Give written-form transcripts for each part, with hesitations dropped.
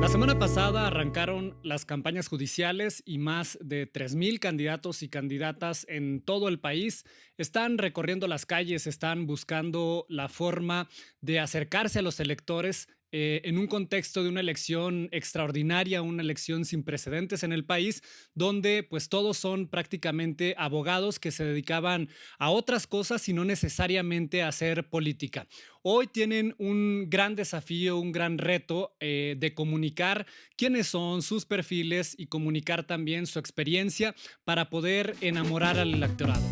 La semana pasada arrancaron las campañas judiciales y más de 3,000 candidatos y candidatas en todo el país están recorriendo las calles, están buscando la forma de acercarse a los electores en un contexto de una elección extraordinaria, una elección sin precedentes en el país, donde pues todos son prácticamente abogados que se dedicaban a otras cosas y no necesariamente a hacer política. Hoy tienen un gran desafío, un gran reto de comunicar quiénes son sus perfiles y comunicar también su experiencia para poder enamorar al electorado.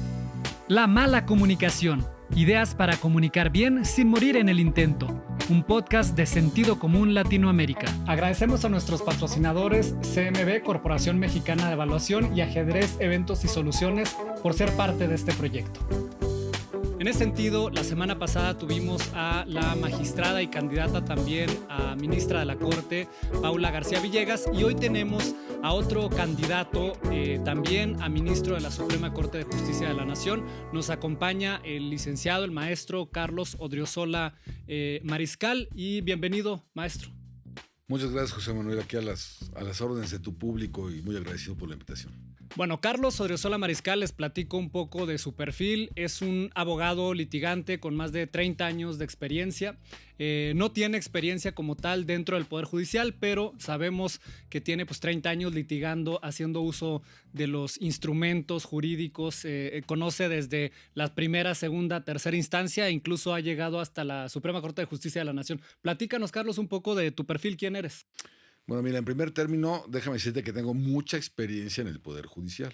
La mala comunicación. Ideas para comunicar bien sin morir en el intento. Un podcast de Sentido Común Latinoamérica. Agradecemos a nuestros patrocinadores CMB, Corporación Mexicana de Evaluación, y Ajedrez Eventos y Soluciones por ser parte de este proyecto. En ese sentido, la semana pasada tuvimos a la magistrada y candidata también a ministra de la Corte, Paula García Villegas, y hoy tenemos a otro candidato también a ministro de la Suprema Corte de Justicia de la Nación. Nos acompaña el licenciado, el maestro Carlos Odriozola Mariscal, y bienvenido, maestro. Muchas gracias, José Manuel, aquí a las órdenes de tu público y muy agradecido por la invitación. Bueno, Carlos Odriozola Mariscal, les platico un poco de su perfil. Es un abogado litigante con más de 30 años de experiencia. No tiene experiencia como tal dentro del Poder Judicial, pero sabemos que tiene 30 años litigando, haciendo uso de los instrumentos jurídicos. Conoce desde la primera, segunda, tercera instancia e incluso ha llegado hasta la Suprema Corte de Justicia de la Nación. Platícanos, Carlos, un poco de tu perfil. ¿Quién eres? Bueno, mira, en primer término, déjame decirte que tengo mucha experiencia en el Poder Judicial.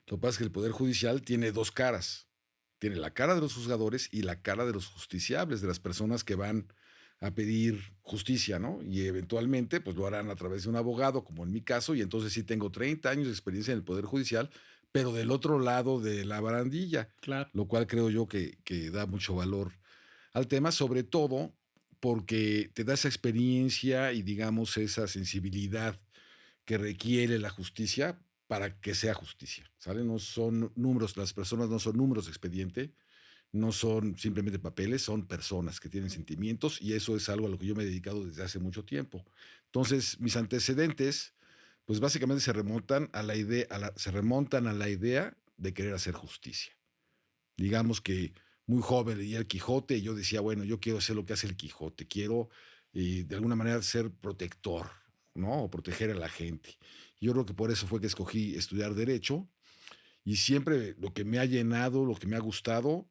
Lo que pasa es que el Poder Judicial tiene dos caras. Tiene la cara de los juzgadores y la cara de los justiciables, de las personas que van a pedir justicia, ¿no? Y eventualmente, pues lo harán a través de un abogado, como en mi caso, y entonces sí tengo 30 años de experiencia en el Poder Judicial, pero del otro lado de la barandilla, Claro. lo cual creo yo que da mucho valor al tema, sobre todo porque te da esa experiencia y, digamos, esa sensibilidad que requiere la justicia para que sea justicia, ¿sale? No son números, las personas no son números de expediente, no son simplemente papeles, son personas que tienen sentimientos y eso es algo a lo que yo me he dedicado desde hace mucho tiempo. Entonces, mis antecedentes, pues básicamente se remontan a la idea, de querer hacer justicia. Digamos que muy joven leía el Quijote y yo decía, bueno, yo quiero hacer lo que hace el Quijote, quiero de alguna manera ser protector, ¿no? O proteger a la gente. Yo creo que por eso fue que escogí estudiar Derecho y siempre lo que me ha llenado, lo que me ha gustado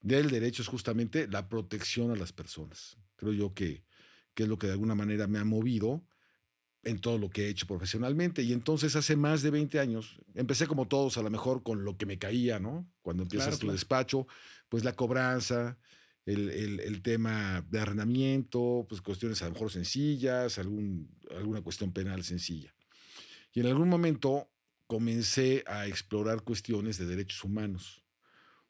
del derecho es justamente la protección a las personas. Creo yo que es lo que de alguna manera me ha movido en todo lo que he hecho profesionalmente. Y entonces hace más de 20 años, empecé como todos, a lo mejor con lo que me caía, ¿no? Cuando empiezas tu despacho, pues la cobranza, el tema de arrendamiento, pues cuestiones a lo mejor sencillas, alguna cuestión penal sencilla. Y en algún momento comencé a explorar cuestiones de derechos humanos,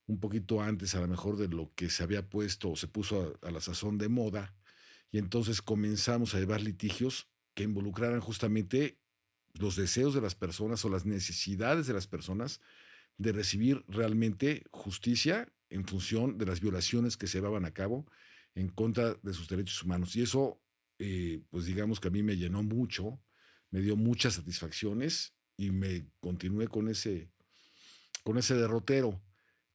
un poquito antes a lo mejor de lo que se había puesto o se puso a la sazón de moda, y entonces comenzamos a llevar litigios que involucraran justamente los deseos de las personas o las necesidades de las personas de recibir realmente justicia en función de las violaciones que se llevaban a cabo en contra de sus derechos humanos. Y eso, pues digamos que a mí me llenó mucho, me dio muchas satisfacciones y me continué con ese derrotero.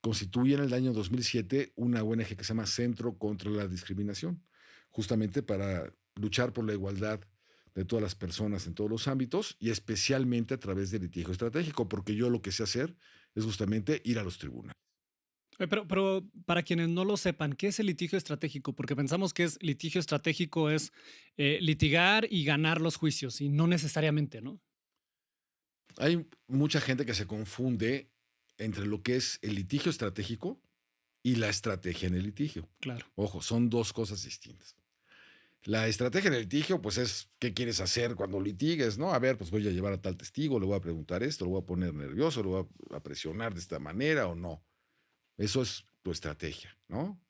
Constituí en el año 2007 una ONG que se llama Centro contra la Discriminación, justamente para luchar por la igualdad de todas las personas en todos los ámbitos y especialmente a través del litigio estratégico, porque yo lo que sé hacer es justamente ir a los tribunales. Pero para quienes no lo sepan, ¿qué es el litigio estratégico? Porque pensamos que litigio estratégico es litigar y ganar los juicios, y no necesariamente, ¿no? Hay mucha gente que se confunde entre lo que es el litigio estratégico y la estrategia en el litigio. Claro. Ojo, son dos cosas distintas. La estrategia en el litigio, pues es qué quieres hacer cuando litigues, ¿no? A ver, pues voy a llevar a tal testigo, le voy a preguntar esto, lo voy a poner nervioso, lo voy a presionar de esta manera o no. Eso es tu estrategia, ¿no?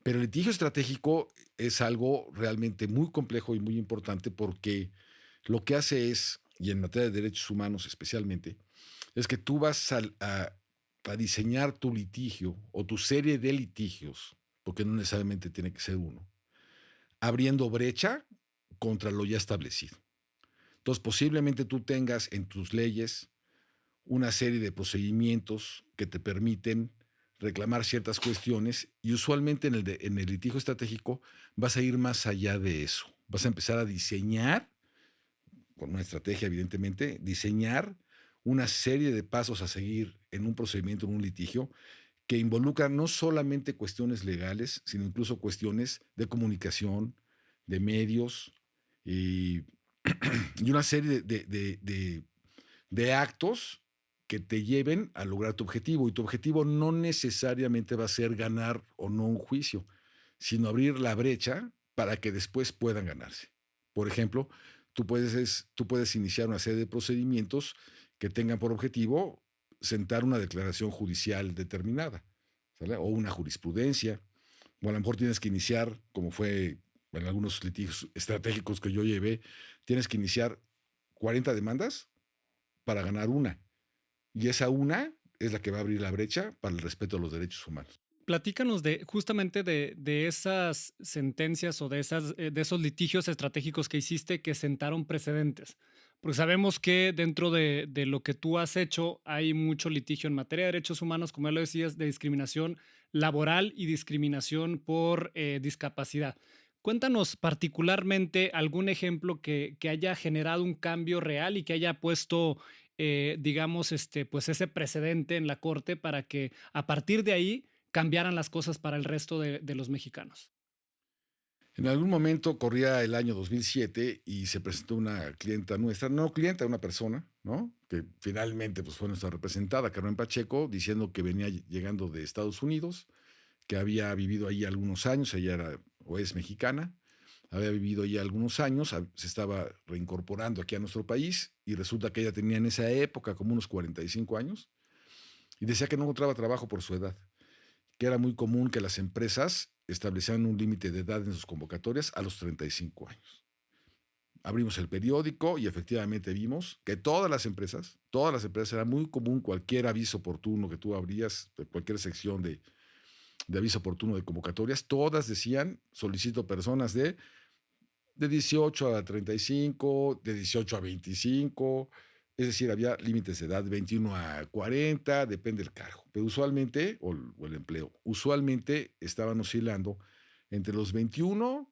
Pero el litigio estratégico es algo realmente muy complejo y muy importante porque lo que hace es, y en materia de derechos humanos especialmente, es que tú vas a diseñar tu litigio o tu serie de litigios, porque no necesariamente tiene que ser uno, abriendo brecha contra lo ya establecido. Entonces, posiblemente tú tengas en tus leyes una serie de procedimientos que te permiten reclamar ciertas cuestiones y usualmente en el litigio estratégico vas a ir más allá de eso. Vas a empezar a diseñar, con una estrategia evidentemente, diseñar una serie de pasos a seguir en un procedimiento, en un litigio, que involucran no solamente cuestiones legales, sino incluso cuestiones de comunicación, de medios y, y una serie de actos que te lleven a lograr tu objetivo. Y tu objetivo no necesariamente va a ser ganar o no un juicio, sino abrir la brecha para que después puedan ganarse. Por ejemplo, tú puedes iniciar una serie de procedimientos que tengan por objetivo sentar una declaración judicial determinada, ¿sale? O una jurisprudencia, o a lo mejor tienes que iniciar, como fue en algunos litigios estratégicos que yo llevé, tienes que iniciar 40 demandas para ganar una. Y esa una es la que va a abrir la brecha para el respeto a los derechos humanos. Platícanos justamente de esas sentencias o de esos litigios estratégicos que hiciste que sentaron precedentes. Porque sabemos que dentro de lo que tú has hecho hay mucho litigio en materia de derechos humanos, como ya lo decías, de discriminación laboral y discriminación por discapacidad. Cuéntanos particularmente algún ejemplo que haya generado un cambio real y que haya puesto, digamos, pues ese precedente en la corte para que a partir de ahí cambiaran las cosas para el resto de los mexicanos. En algún momento corría el año 2007 y se presentó una clienta nuestra, no clienta, una persona, ¿no? Que finalmente pues, fue nuestra representada, Carmen Pacheco, diciendo que venía llegando de Estados Unidos, que había vivido ahí algunos años, ella era o es mexicana, había vivido ahí algunos años, se estaba reincorporando aquí a nuestro país y resulta que ella tenía en esa época como unos 45 años y decía que no encontraba trabajo por su edad, que era muy común que las empresas establecieran un límite de edad en sus convocatorias a los 35 años. Abrimos el periódico y efectivamente vimos que todas las empresas, era muy común cualquier aviso oportuno que tú abrías, cualquier sección de aviso oportuno de convocatorias, todas decían, solicito personas de 18 a 35, de 18 a 25, es decir, había límites de edad, 21 a 40, depende del cargo, pero usualmente, o el empleo, usualmente estaban oscilando entre los 21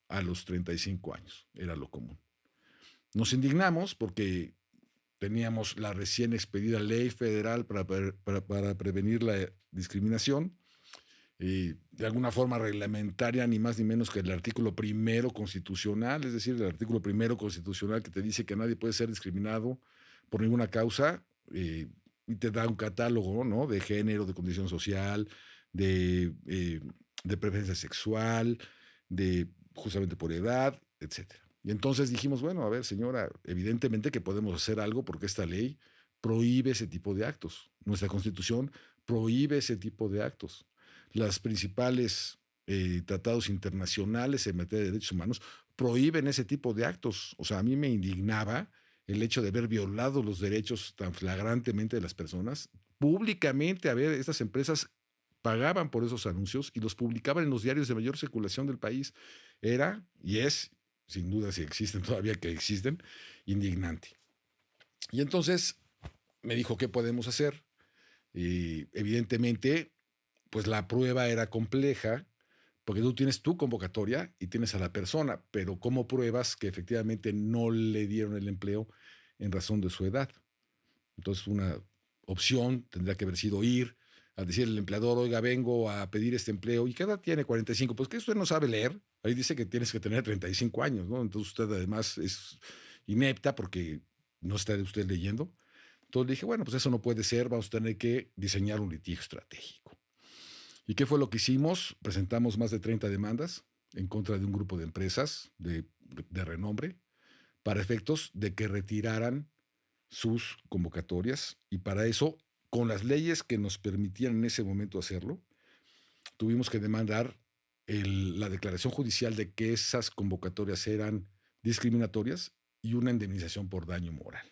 a los 35 años, era lo común. Nos indignamos porque teníamos la recién expedida ley federal para prevenir la discriminación, de alguna forma reglamentaria, ni más ni menos que el artículo primero constitucional, es decir, el artículo primero constitucional que te dice que nadie puede ser discriminado por ninguna causa, y te da un catálogo, ¿no? De género, de condición social, de preferencia sexual, de justamente por edad, etcétera. Y entonces dijimos, bueno, a ver, señora, evidentemente que podemos hacer algo porque esta ley prohíbe ese tipo de actos. Nuestra Constitución prohíbe ese tipo de actos. Las principales tratados internacionales en materia de derechos humanos prohíben ese tipo de actos. O sea, a mí me indignaba el hecho de haber violado los derechos tan flagrantemente de las personas. Públicamente, a ver, estas empresas pagaban por esos anuncios y los publicaban en los diarios de mayor circulación del país. Era, y es, sin duda si existen todavía que existen, indignante. Y entonces me dijo, ¿qué podemos hacer? Y evidentemente, pues la prueba era compleja, porque tú tienes tu convocatoria y tienes a la persona, pero ¿cómo pruebas que efectivamente no le dieron el empleo en razón de su edad? Entonces una opción tendría que haber sido ir a decirle al empleador, oiga, vengo a pedir este empleo, ¿y qué edad tiene? 45, pues que usted no sabe leer, ahí dice que tienes que tener 35 años, ¿no? Entonces usted además es inepta porque no está usted leyendo. Entonces dije, bueno, pues eso no puede ser, vamos a tener que diseñar un litigio estratégico. ¿Y qué fue lo que hicimos? Presentamos más de 30 demandas en contra de un grupo de empresas de renombre para efectos de que retiraran sus convocatorias y para eso, con las leyes que nos permitían en ese momento hacerlo, tuvimos que demandar la declaración judicial de que esas convocatorias eran discriminatorias y una indemnización por daño moral.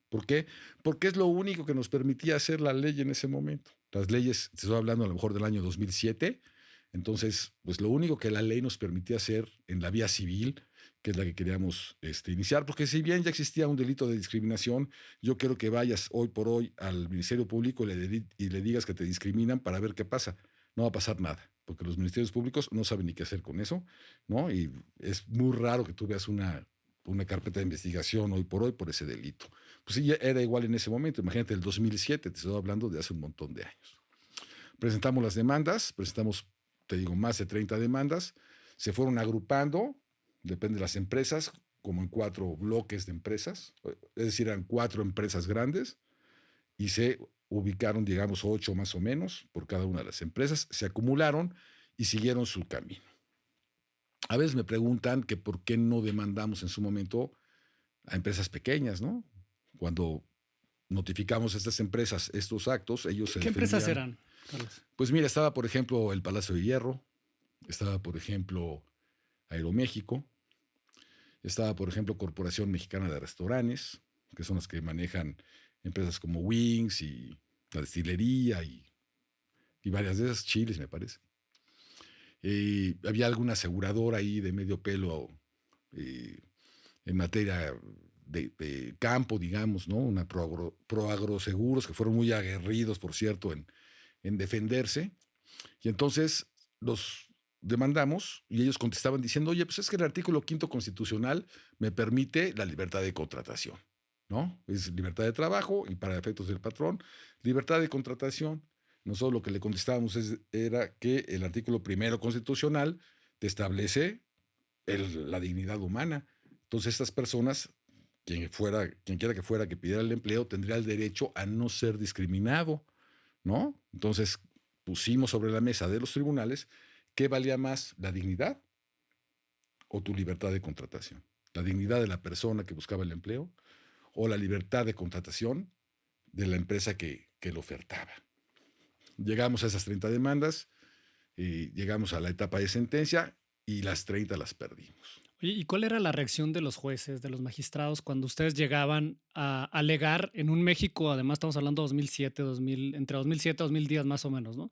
¿Por qué? Porque es lo único que nos permitía hacer la ley en ese momento. Las leyes, te estoy hablando a lo mejor del año 2007, entonces, pues lo único que la ley nos permitía hacer en la vía civil que es la que queríamos iniciar, porque si bien ya existía un delito de discriminación, yo quiero que vayas hoy por hoy al Ministerio Público y le digas que te discriminan para ver qué pasa. No va a pasar nada, porque los ministerios públicos no saben ni qué hacer con eso, ¿no? Y es muy raro que tú veas una carpeta de investigación hoy por ese delito. Pues sí, era igual en ese momento. Imagínate, el 2007, te estoy hablando de hace un montón de años. Presentamos las demandas, te digo, más de 30 demandas, se fueron agrupando, depende de las empresas, como en 4 bloques de empresas, es decir, eran 4 empresas grandes, y se ubicaron, digamos, 8 más o menos por cada una de las empresas, se acumularon y siguieron su camino. A veces me preguntan que por qué no demandamos en su momento a empresas pequeñas, ¿no? Cuando notificamos a estas empresas estos actos, ellos se ¿Qué defendían. empresas eran, Carlos? Pues mira, estaba, por ejemplo, el Palacio de Hierro, estaba, por ejemplo, Aeroméxico, estaba, por ejemplo, Corporación Mexicana de Restaurantes, que son las que manejan empresas como Wings y la destilería y varias de esas, Chiles, me parece. Había alguna aseguradora ahí de medio pelo en materia de campo, digamos, ¿no? Una Proagroseguros, que fueron muy aguerridos, por cierto, en defenderse. Y entonces los demandamos y ellos contestaban diciendo, oye, pues es que el artículo 5º constitucional me permite la libertad de contratación, ¿no? Es libertad de trabajo y para efectos del patrón, libertad de contratación. Nosotros lo que le contestábamos era que el artículo 1º constitucional te establece la dignidad humana. Entonces estas personas, quien quiera que fuera que pidiera el empleo, tendría el derecho a no ser discriminado, ¿no? Entonces pusimos sobre la mesa de los tribunales qué valía más, la dignidad o tu libertad de contratación. La dignidad de la persona que buscaba el empleo o la libertad de contratación de la empresa que lo ofertaba. Llegamos a esas 30 demandas, llegamos a la etapa de sentencia y las 30 las perdimos. Oye, ¿y cuál era la reacción de los jueces, de los magistrados, cuando ustedes llegaban a alegar en un México, además estamos hablando de 2007, entre 2007 y 2010 más o menos, ¿no?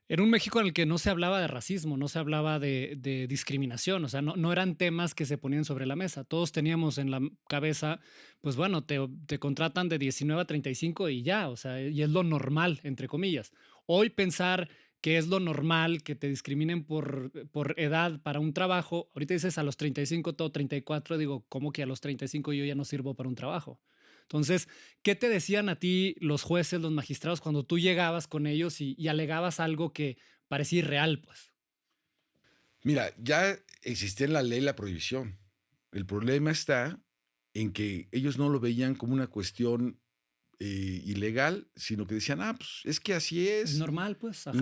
Era un México en el que no se hablaba de racismo, no se hablaba de discriminación, o sea, no eran temas que se ponían sobre la mesa. Todos teníamos en la cabeza, pues bueno, te contratan de 19 a 35 y ya, o sea, y es lo normal, entre comillas. Hoy pensar que es lo normal que te discriminen por edad para un trabajo, ahorita dices a los 35, todo 34, digo, ¿cómo que a los 35 yo ya no sirvo para un trabajo? Entonces, ¿qué te decían a ti los jueces, los magistrados, cuando tú llegabas con ellos y alegabas algo que parecía irreal, pues? Mira, ya existía en la ley la prohibición. El problema está en que ellos no lo veían como una cuestión ilegal, sino que decían, pues es que así Es es. normal, pues, ajá.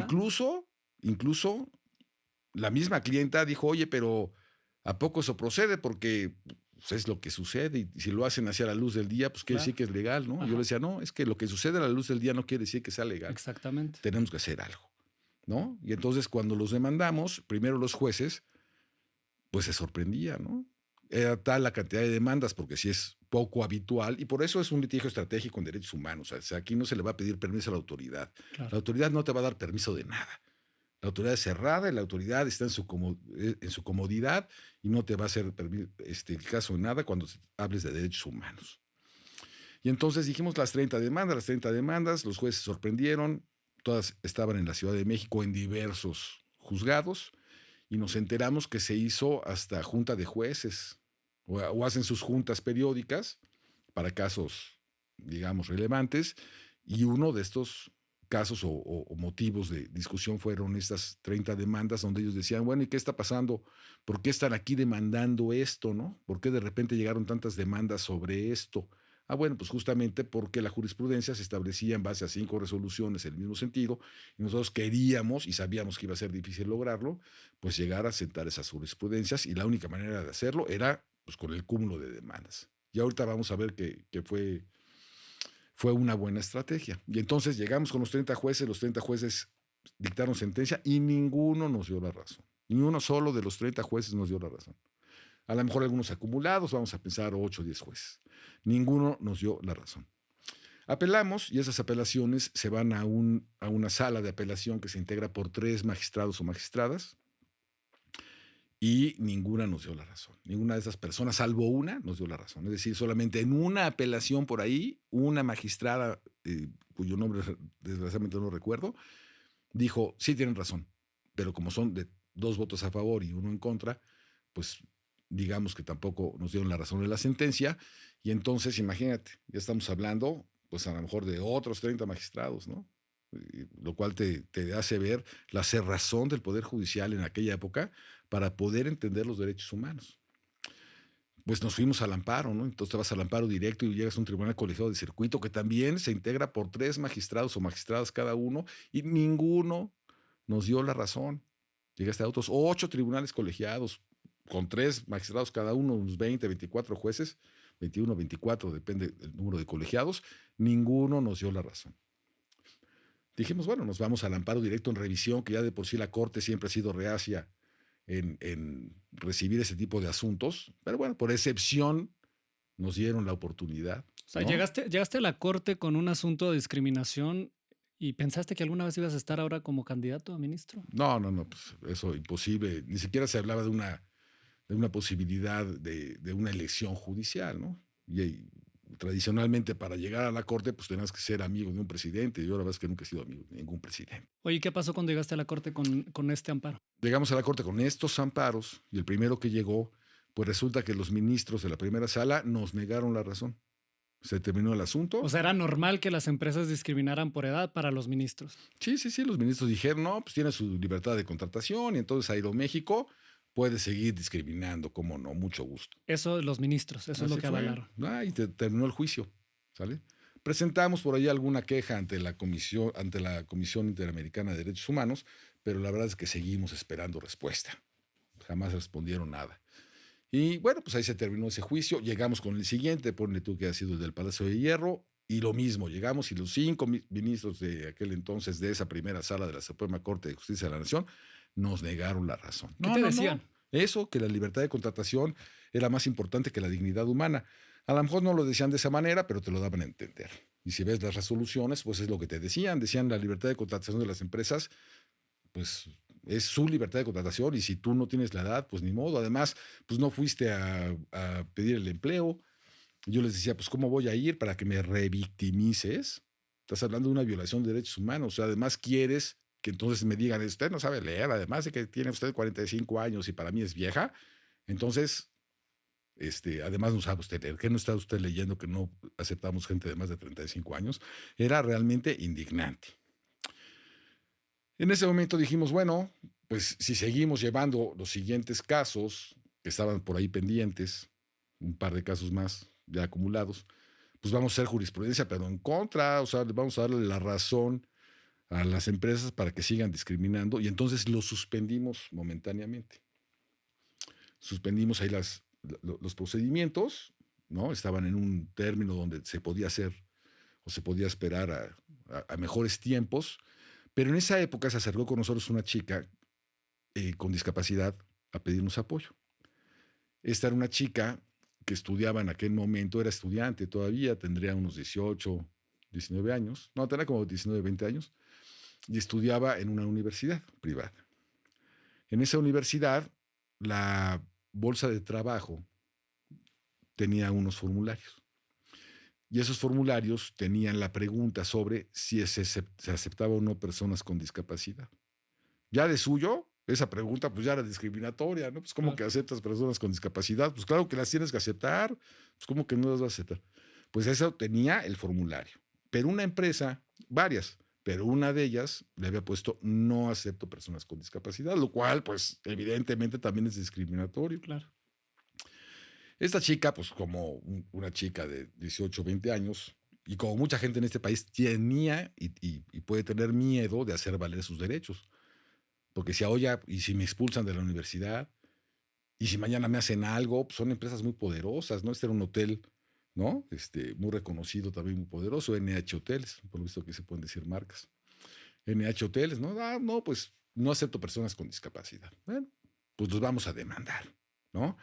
Incluso la misma clienta dijo, oye, pero ¿a poco eso procede? Porque pues, es lo que sucede y si lo hacen hacia la luz del día, pues quiere decir que es legal, ¿no? Ajá. Yo le decía, no, es que lo que sucede a la luz del día no quiere decir que sea legal. Exactamente. Tenemos que hacer algo, ¿no? Y entonces cuando los demandamos, primero los jueces, pues se sorprendían, ¿no? Era tal la cantidad de demandas, porque sí es poco habitual, y por eso es un litigio estratégico en derechos humanos. O sea, aquí no se le va a pedir permiso a la autoridad. Claro. La autoridad no te va a dar permiso de nada. La autoridad es cerrada y la autoridad está en su comodidad y no te va a hacer caso en nada cuando hables de derechos humanos. Y entonces dijimos las 30 demandas, los jueces se sorprendieron, todas estaban en la Ciudad de México en diversos juzgados y nos enteramos que se hizo hasta junta de jueces o hacen sus juntas periódicas para casos, digamos, relevantes, y uno de estos casos o motivos de discusión fueron estas 30 demandas donde ellos decían, bueno, ¿y qué está pasando? ¿Por qué están aquí demandando esto, no? ¿Por qué de repente llegaron tantas demandas sobre esto? Bueno, pues justamente porque la jurisprudencia se establecía en base a 5 resoluciones en el mismo sentido, y nosotros queríamos, y sabíamos que iba a ser difícil lograrlo, pues llegar a sentar esas jurisprudencias, y la única manera de hacerlo era pues con el cúmulo de demandas. Y ahorita vamos a ver que fue una buena estrategia. Y entonces llegamos con los 30 jueces dictaron sentencia y ninguno nos dio la razón. Ni uno solo de los 30 jueces nos dio la razón. A lo mejor algunos acumulados, vamos a pensar 8 o 10 jueces. Ninguno nos dio la razón. Apelamos y esas apelaciones se van a una sala de apelación que se integra por 3 magistrados o magistradas y ninguna nos dio la razón. Ninguna de esas personas, salvo una, nos dio la razón. Es decir, solamente en una apelación por ahí, una magistrada, cuyo nombre desgraciadamente no recuerdo, dijo, sí tienen razón, pero como son de 2 votos a favor y 1 en contra, pues digamos que tampoco nos dieron la razón en la sentencia, y entonces imagínate, ya estamos hablando pues a lo mejor de otros 30 magistrados, ¿no? Lo cual te hace ver la cerrazón del Poder Judicial en aquella época para poder entender los derechos humanos. Pues nos fuimos al amparo, ¿no? Entonces te vas al amparo directo y llegas a un tribunal colegiado de circuito que también se integra por 3 magistrados o magistradas cada uno, y ninguno nos dio la razón. Llegaste a otros 8 tribunales colegiados con 3 magistrados cada uno, unos 20, 24 jueces, 21, 24, depende del número de colegiados, ninguno nos dio la razón. Dijimos, bueno, nos vamos al amparo directo en revisión, que ya de por sí la Corte siempre ha sido reacia en recibir ese tipo de asuntos, pero bueno, por excepción nos dieron la oportunidad. O sea, ¿no? llegaste a la corte con un asunto de discriminación y pensaste que alguna vez ibas a estar ahora como candidato a ministro. No, pues eso imposible. Ni siquiera se hablaba de una posibilidad de una elección judicial, ¿no? Y tradicionalmente para llegar a la corte, pues tenías que ser amigo de un presidente. Yo la verdad es que nunca he sido amigo de ningún presidente. Oye, ¿qué pasó cuando llegaste a la corte con este amparo? Llegamos a la corte con estos amparos y el primero que llegó, pues resulta que los ministros de la primera sala nos negaron la razón. Se terminó el asunto. O sea, ¿era normal que las empresas discriminaran por edad para los ministros? Sí, los ministros dijeron, no, pues tiene su libertad de contratación y entonces Aeroméxico puede seguir discriminando, cómo no, mucho gusto. Eso los ministros, eso es lo que avalaron. Y terminó el juicio, ¿sale? Presentamos por ahí alguna queja ante la Comisión Interamericana de Derechos Humanos, pero la verdad es que seguimos esperando respuesta. Jamás respondieron nada. Y bueno, pues ahí se terminó ese juicio. Llegamos con el siguiente, ponle tú que ha sido el del Palacio de Hierro, y lo mismo, llegamos y los 5 ministros de aquel entonces de esa primera sala de la Suprema Corte de Justicia de la Nación nos negaron la razón. ¿Qué te decían? Eso, que la libertad de contratación era más importante que la dignidad humana. A lo mejor no lo decían de esa manera, pero te lo daban a entender. Y si ves las resoluciones, pues es lo que te decían. Decían la libertad de contratación de las empresas, pues es su libertad de contratación, y si tú no tienes la edad, pues ni modo. Además, pues no fuiste a pedir el empleo. Yo les decía, pues ¿cómo voy a ir para que me revictimices? Estás hablando de una violación de derechos humanos. O sea, además quieres que entonces me digan, usted no sabe leer, además de que tiene usted 45 años y para mí es vieja. Entonces, además no sabe usted leer. ¿Qué no está usted leyendo que no aceptamos gente de más de 35 años? Era realmente indignante. En ese momento dijimos, bueno, pues si seguimos llevando los siguientes casos que estaban por ahí pendientes, un par de casos más ya acumulados, pues vamos a hacer jurisprudencia, pero en contra, o sea, vamos a darle la razón a las empresas para que sigan discriminando, y entonces lo suspendimos momentáneamente. Suspendimos ahí los procedimientos, ¿no? Estaban en un término donde se podía hacer o se podía esperar a mejores tiempos. Pero en esa época se acercó con nosotros una chica con discapacidad a pedirnos apoyo. Esta era una chica que estudiaba en aquel momento, era estudiante todavía, tendría unos 18, 19 años, no, tenía como 19, 20 años, y estudiaba en una universidad privada. En esa universidad, la bolsa de trabajo tenía unos formularios. Y esos formularios tenían la pregunta sobre si se aceptaba o no personas con discapacidad. Ya de suyo, esa pregunta pues ya era discriminatoria, ¿no? Pues ¿cómo que aceptas personas con discapacidad? Pues claro que las tienes que aceptar. Pues ¿cómo que no las vas a aceptar? Pues eso tenía el formulario. Pero una empresa, varias, pero una de ellas le había puesto no acepto personas con discapacidad, lo cual pues evidentemente también es discriminatorio. Claro. Esta chica, pues como una chica de 18, 20 años, y como mucha gente en este país tenía y puede tener miedo de hacer valer sus derechos. Porque si oye, y si me expulsan de la universidad, y si mañana me hacen algo, pues son empresas muy poderosas, ¿no? Este era un hotel, ¿no? Muy reconocido, también muy poderoso, NH Hoteles, por lo visto que se pueden decir marcas. NH Hoteles, ¿no? No, pues no acepto personas con discapacidad. Bueno, pues los vamos a demandar, ¿no?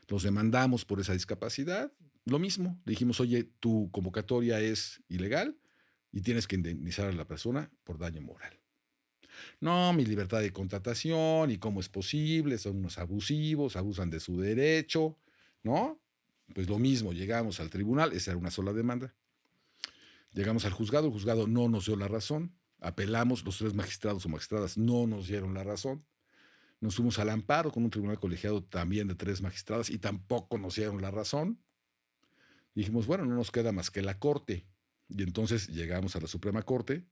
Los demandamos por esa discapacidad. Lo mismo, le dijimos, oye, tu convocatoria es ilegal y tienes que indemnizar a la persona por daño moral. No, mi libertad de contratación y cómo es posible, son unos abusivos, abusan de su derecho, ¿no? Pues lo mismo, llegamos al tribunal, esa era una sola demanda. Llegamos al juzgado, el juzgado no nos dio la razón, apelamos, los 3 magistrados o magistradas no nos dieron la razón. Nos fuimos al amparo con un tribunal colegiado también de 3 magistradas y tampoco nos dieron la razón. Dijimos, bueno, no nos queda más que la Corte. Y entonces llegamos a la Suprema Corte,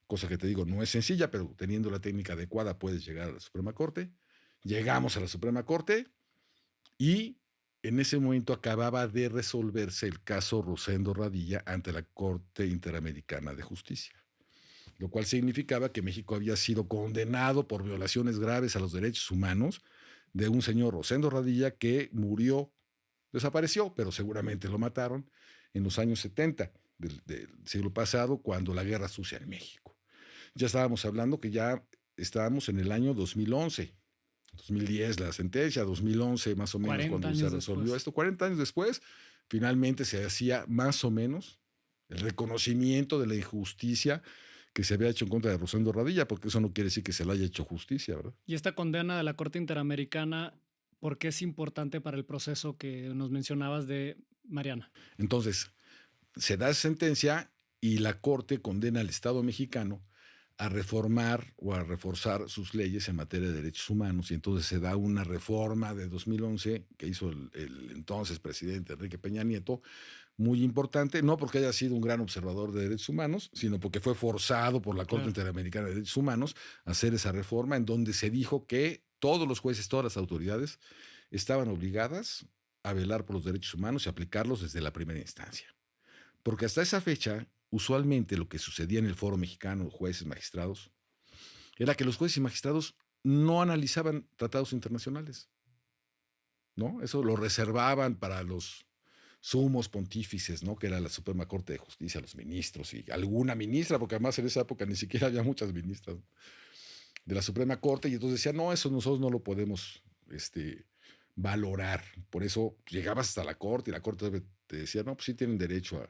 cosa que te digo, no es sencilla, pero teniendo la técnica adecuada puedes llegar a la Suprema Corte. Llegamos a la Suprema Corte y en ese momento acababa de resolverse el caso Rosendo Radilla ante la Corte Interamericana de Justicia, lo cual significaba que México había sido condenado por violaciones graves a los derechos humanos de un señor Rosendo Radilla que murió, desapareció, pero seguramente lo mataron en los años 70 del siglo pasado, cuando la guerra sucia en México. Ya estábamos hablando que ya estábamos en el año 2011, 2010 la sentencia, 2011 más o menos 40 cuando años se resolvió después. esto. 40 años después, finalmente se hacía más o menos el reconocimiento de la injusticia que se había hecho en contra de Rosendo Radilla, porque eso no quiere decir que se le haya hecho justicia, ¿verdad? Y esta condena de la Corte Interamericana, ¿por qué es importante para el proceso que nos mencionabas de Mariana? Entonces, se da esa sentencia y la Corte condena al Estado mexicano a reformar o a reforzar sus leyes en materia de derechos humanos, y entonces se da una reforma de 2011 que hizo el entonces presidente Enrique Peña Nieto, muy importante, no porque haya sido un gran observador de derechos humanos, sino porque fue forzado por la Corte Claro. Interamericana de Derechos Humanos a hacer esa reforma en donde se dijo que todos los jueces, todas las autoridades estaban obligadas a velar por los derechos humanos y aplicarlos desde la primera instancia. Porque hasta esa fecha, usualmente lo que sucedía en el Foro Mexicano, jueces, magistrados, era que los jueces y magistrados no analizaban tratados internacionales, ¿no? Eso lo reservaban para los sumos pontífices, ¿no? Que era la Suprema Corte de Justicia, los ministros y alguna ministra, porque además en esa época ni siquiera había muchas ministras de la Suprema Corte, y entonces decían, no, eso nosotros no lo podemos valorar. Por eso llegabas hasta la Corte y la Corte te decía, no, pues sí tienen derecho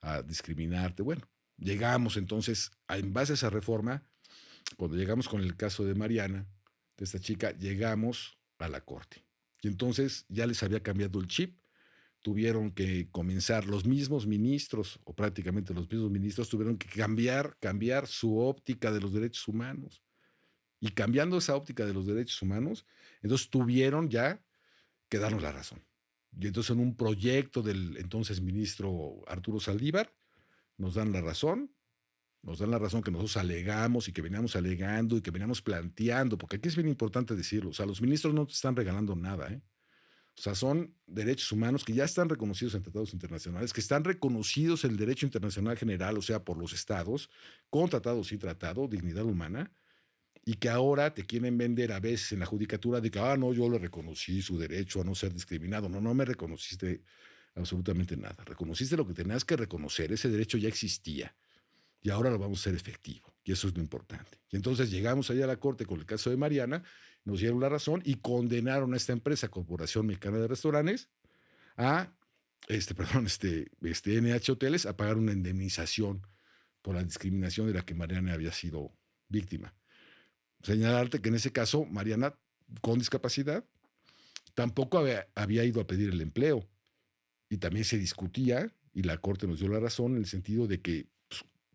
a discriminarte. Bueno, llegamos entonces, en base a esa reforma, cuando llegamos con el caso de Mariana, de esta chica, llegamos a la Corte. Y entonces ya les había cambiado el chip, tuvieron que comenzar los mismos ministros, o prácticamente los mismos ministros, tuvieron que cambiar su óptica de los derechos humanos. Y cambiando esa óptica de los derechos humanos, entonces tuvieron ya que darnos la razón. Y entonces en un proyecto del entonces ministro Arturo Saldívar, nos dan la razón que nosotros alegamos y que veníamos alegando y que veníamos planteando, porque aquí es bien importante decirlo, o sea, los ministros no te están regalando nada, ¿eh? O sea, son derechos humanos que ya están reconocidos en tratados internacionales, que están reconocidos en el derecho internacional general, o sea, por los estados, con tratado o sin tratado, dignidad humana, y que ahora te quieren vender a veces en la judicatura de que, no, yo le reconocí su derecho a no ser discriminado. No, no me reconociste absolutamente nada. Reconociste lo que tenías que reconocer, ese derecho ya existía y ahora lo vamos a hacer efectivo, y eso es lo importante. Y entonces llegamos allá a la Corte con el caso de Mariana, nos dieron la razón y condenaron a esta empresa, Corporación Mexicana de Restaurantes, a, NH Hoteles, a pagar una indemnización por la discriminación de la que Mariana había sido víctima. Señalarte que en ese caso, Mariana, con discapacidad, tampoco había ido a pedir el empleo, y también se discutía, y la Corte nos dio la razón en el sentido de que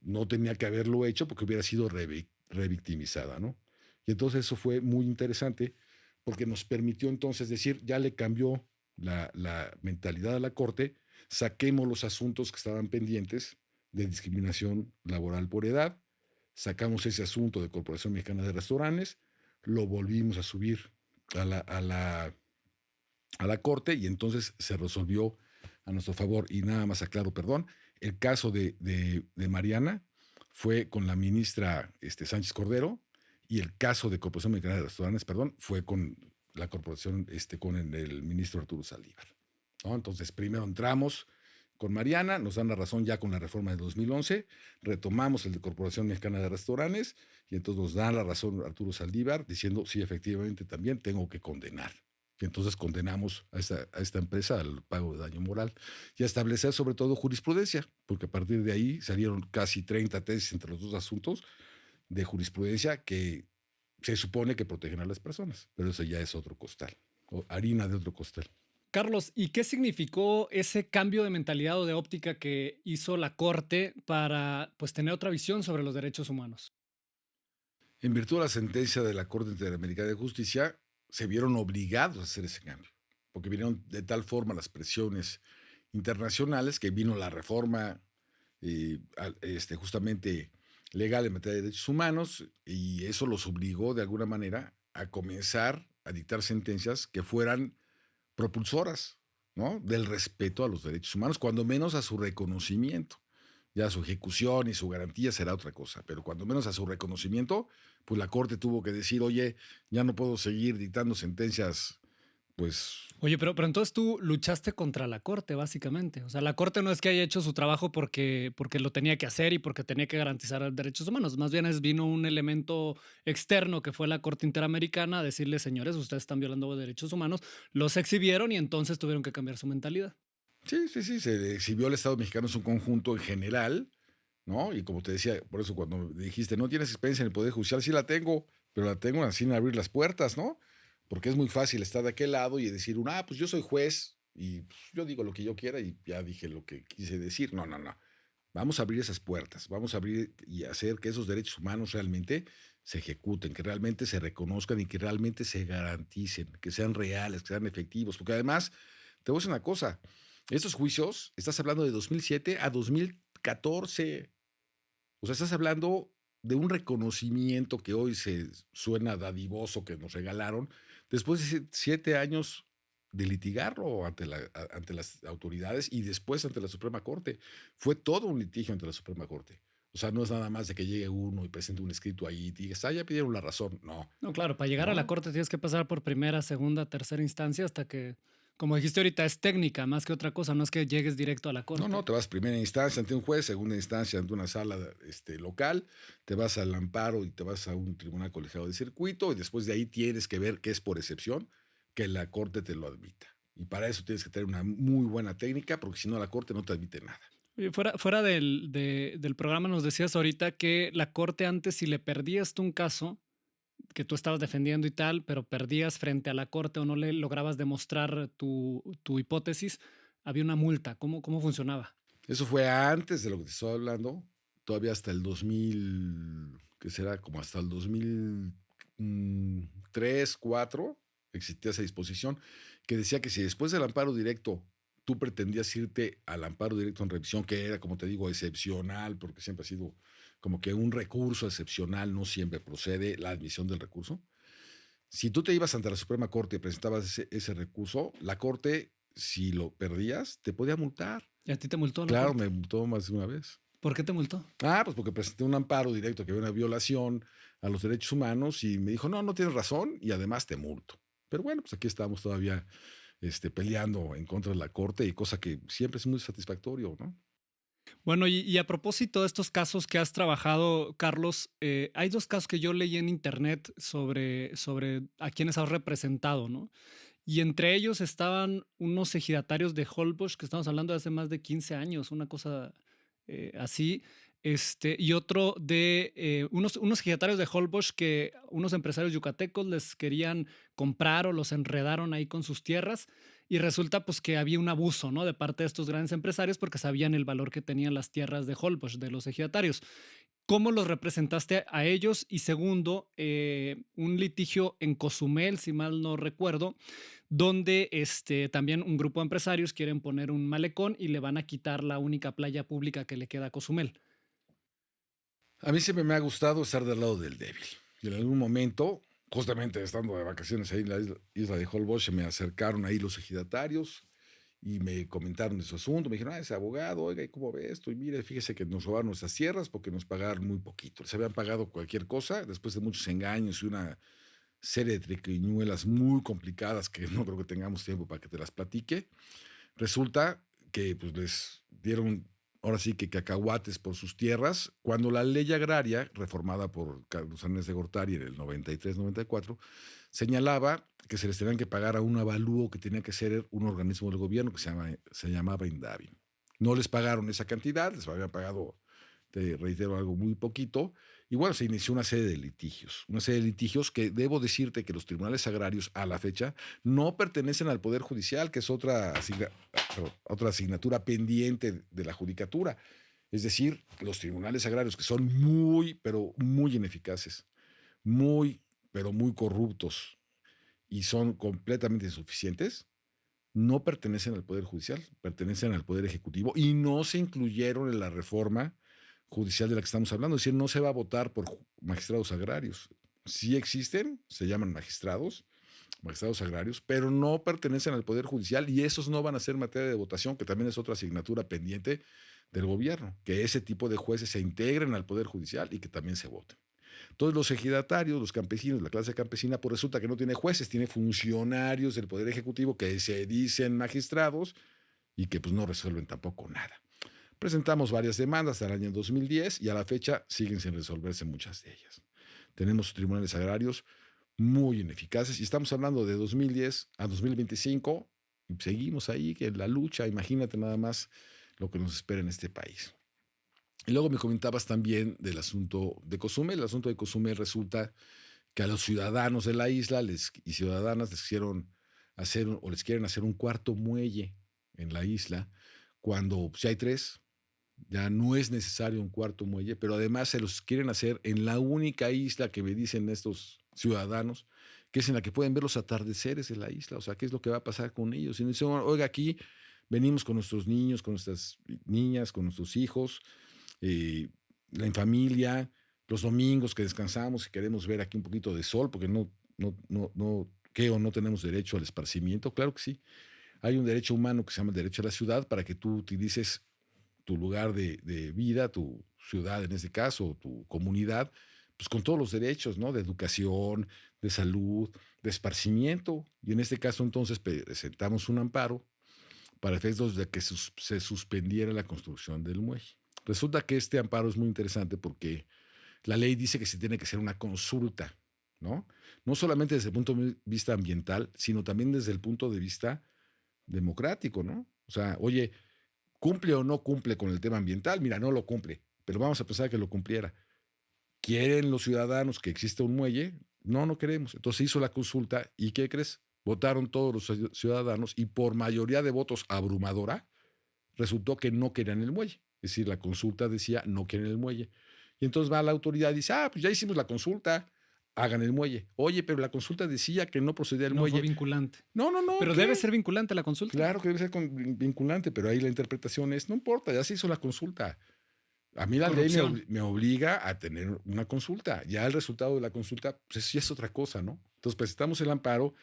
no tenía que haberlo hecho porque hubiera sido revictimizada, ¿no? Y entonces eso fue muy interesante porque nos permitió entonces decir, ya le cambió la mentalidad a la Corte, saquemos los asuntos que estaban pendientes de discriminación laboral por edad, sacamos ese asunto de Corporación Mexicana de Restaurantes, lo volvimos a subir a la Corte y entonces se resolvió a nuestro favor. Y nada más aclaro, perdón, el caso de Mariana fue con la ministra Sánchez Cordero, y el caso de Corporación Mexicana de Restaurantes, perdón, fue con la corporación, con el ministro Arturo Saldívar, ¿no? Entonces, primero entramos con Mariana, nos dan la razón ya con la reforma de 2011, retomamos el de Corporación Mexicana de Restaurantes, y entonces nos dan la razón Arturo Saldívar, diciendo, sí, efectivamente, también tengo que condenar. Y entonces condenamos a esta empresa al pago de daño moral y a establecer sobre todo jurisprudencia, porque a partir de ahí salieron casi 30 tesis entre los dos asuntos, de jurisprudencia que se supone que protegen a las personas, pero eso ya es otro costal, o harina de otro costal. Carlos, ¿y qué significó ese cambio de mentalidad o de óptica que hizo la Corte para pues, tener otra visión sobre los derechos humanos? En virtud de la sentencia de la Corte Interamericana de Justicia, se vieron obligados a hacer ese cambio, porque vinieron de tal forma las presiones internacionales que vino la reforma justamente legal en materia de derechos humanos, y eso los obligó de alguna manera a comenzar a dictar sentencias que fueran propulsoras, ¿no?, del respeto a los derechos humanos, cuando menos a su reconocimiento. Ya su ejecución y su garantía será otra cosa, pero cuando menos a su reconocimiento, pues la Corte tuvo que decir, oye, ya no puedo seguir dictando sentencias, pues. Oye, pero entonces tú luchaste contra la Corte, básicamente. O sea, la Corte no es que haya hecho su trabajo porque lo tenía que hacer y porque tenía que garantizar derechos humanos. Más bien vino un elemento externo que fue la Corte Interamericana a decirle, señores, ustedes están violando derechos humanos. Los exhibieron y entonces tuvieron que cambiar su mentalidad. Sí, sí, sí, se exhibió al Estado mexicano en su conjunto en general, ¿no? Y como te decía, por eso cuando me dijiste, no tienes experiencia en el Poder Judicial, sí la tengo, pero la tengo así en abrir las puertas, ¿no? Porque es muy fácil estar de aquel lado y decir, pues yo soy juez y pues, yo digo lo que yo quiera y ya dije lo que quise decir. No, no, no. Vamos a abrir esas puertas, vamos a abrir y hacer que esos derechos humanos realmente se ejecuten, que realmente se reconozcan y que realmente se garanticen, que sean reales, que sean efectivos. Porque además, te voy a decir una cosa, estos juicios, estás hablando de 2007 a 2014. O sea, estás hablando de un reconocimiento que hoy se suena dadivoso que nos regalaron, después de 7 años de litigarlo ante las autoridades y después ante la Suprema Corte. Fue todo un litigio ante la Suprema Corte. O sea, no es nada más de que llegue uno y presente un escrito ahí y digas, ya pidieron la razón. No, No, claro, para llegar a la no. Corte tienes que pasar por primera, segunda, tercera instancia hasta que, como dijiste ahorita, es técnica más que otra cosa, no es que llegues directo a la No, Corte. no, te vas primera instancia ante un juez, segunda instancia ante una sala local, te vas al amparo y te vas a un tribunal colegiado de circuito y después de ahí tienes que ver que es por excepción que la Corte te lo admita. Y para eso tienes que tener una muy buena técnica, porque si no la Corte no te admite nada. Oye, fuera del programa nos decías ahorita que la Corte antes, si le perdías tú un caso que tú estabas defendiendo y tal, pero perdías frente a la Corte o no le lograbas demostrar tu hipótesis, había una multa. ¿Cómo funcionaba? Eso fue antes de lo que te estoy hablando, todavía hasta el 2000, que será como hasta el 2003, 2004, existía esa disposición que decía que si después del amparo directo tú pretendías irte al amparo directo en revisión, que era, como te digo, excepcional, porque siempre ha sido como que un recurso excepcional, no siempre procede la admisión del recurso. Si tú te ibas ante la Suprema Corte y presentabas ese recurso, la Corte, si lo perdías, te podía multar. ¿Y a ti te multó la Claro, Corte? me multó más de una vez. ¿Por qué te multó? Pues porque presenté un amparo directo que había una violación a los derechos humanos y me dijo, no tienes razón y además te multo. Pero bueno, pues aquí estamos todavía peleando en contra de la Corte y cosa que siempre es muy satisfactorio, ¿no? Bueno, y a propósito de estos casos que has trabajado, Carlos, hay dos casos que yo leí en internet sobre a quienes has representado, ¿no? Y entre ellos estaban unos ejidatarios de Holbox, que estamos hablando de hace más de 15 años, una cosa así, y otro de unos ejidatarios de Holbox que unos empresarios yucatecos les querían comprar o los enredaron ahí con sus tierras y resulta pues que había un abuso, ¿no?, de parte de estos grandes empresarios porque sabían el valor que tenían las tierras de Holbox, de los ejidatarios. ¿Cómo los representaste a ellos? Y segundo, un litigio en Cozumel, si mal no recuerdo, donde también un grupo de empresarios quieren poner un malecón y le van a quitar la única playa pública que le queda a Cozumel. A mí siempre me ha gustado estar del lado del débil. Y en algún momento, justamente estando de vacaciones ahí en la isla de Holbox, se me acercaron ahí los ejidatarios y me comentaron de su asunto. Me dijeron, ese abogado, oiga, ¿y cómo ve esto? Y mire, fíjese que nos robaron nuestras tierras porque nos pagaron muy poquito. Les habían pagado cualquier cosa después de muchos engaños y una serie de triquiñuelas muy complicadas que no creo que tengamos tiempo para que te las platique. Resulta que pues, les dieron, ahora sí que cacahuates por sus tierras, cuando la ley agraria, reformada por Carlos Salinas de Gortari en el 93-94, señalaba que se les tenían que pagar a un avalúo que tenía que ser un organismo del gobierno que se llamaba INDAVI. No les pagaron esa cantidad, les habían pagado, te reitero, algo muy poquito, Y bueno, se inició una serie de litigios que debo decirte que los tribunales agrarios a la fecha no pertenecen al Poder Judicial, que es otra asignatura pendiente de la judicatura. Es decir, los tribunales agrarios, que son muy, pero muy ineficaces, muy, pero muy corruptos y son completamente insuficientes, no pertenecen al Poder Judicial, pertenecen al Poder Ejecutivo y no se incluyeron en la reforma judicial de la que estamos hablando. Es decir, no se va a votar por magistrados agrarios. Sí existen, se llaman magistrados agrarios, pero no pertenecen al Poder Judicial y esos no van a ser materia de votación, que también es otra asignatura pendiente del gobierno, que ese tipo de jueces se integren al Poder Judicial y que también se voten. Entonces los ejidatarios, los campesinos, la clase campesina, pues resulta que no tiene jueces, tiene funcionarios del Poder Ejecutivo que se dicen magistrados y que pues no resuelven tampoco nada. Presentamos varias demandas hasta el año 2010 y a la fecha siguen sin resolverse muchas de ellas. Tenemos tribunales agrarios muy ineficaces y estamos hablando de 2010 a 2025 y seguimos ahí en la lucha. Imagínate nada más lo que nos espera en este país. Y luego me comentabas también del asunto de Cozumel. El asunto de Cozumel resulta que a los ciudadanos de la isla y ciudadanas les quieren hacer un cuarto muelle en la isla, cuando si hay tres, ya no es necesario un cuarto muelle, pero además se los quieren hacer en la única isla que me dicen estos ciudadanos, que es en la que pueden ver los atardeceres de la isla. O sea, ¿qué es lo que va a pasar con ellos? Y me dicen, oiga, aquí venimos con nuestros niños, con nuestras niñas, con nuestros hijos, en familia, los domingos que descansamos y queremos ver aquí un poquito de sol, porque no tenemos derecho al esparcimiento. Claro que sí. Hay un derecho humano que se llama el derecho a la ciudad para que tú utilices tu lugar de vida, tu ciudad en este caso, tu comunidad, pues con todos los derechos, ¿no? De educación, de salud, de esparcimiento. Y en este caso entonces presentamos un amparo para efectos de que se suspendiera la construcción del muelle. Resulta que este amparo es muy interesante porque la ley dice que se tiene que hacer una consulta, ¿no? No solamente desde el punto de vista ambiental, sino también desde el punto de vista democrático, ¿no? O sea, oye, ¿cumple o no cumple con el tema ambiental? Mira, no lo cumple, pero vamos a pensar que lo cumpliera. ¿Quieren los ciudadanos que exista un muelle? No, no queremos. Entonces se hizo la consulta y ¿qué crees? Votaron todos los ciudadanos y por mayoría de votos abrumadora resultó que no querían el muelle. Es decir, la consulta decía no quieren el muelle. Y entonces va la autoridad y dice, pues ya hicimos la consulta, hagan el muelle. Oye, pero la consulta decía que no procedía el No muelle. fue vinculante. No. Pero debe ser vinculante la consulta. Claro que debe ser vinculante, pero ahí la interpretación es, no importa, ya se hizo la consulta. A mí la ley me obliga a tener una consulta. Ya el resultado de la consulta, pues eso ya es otra cosa, ¿no? Entonces presentamos el amparo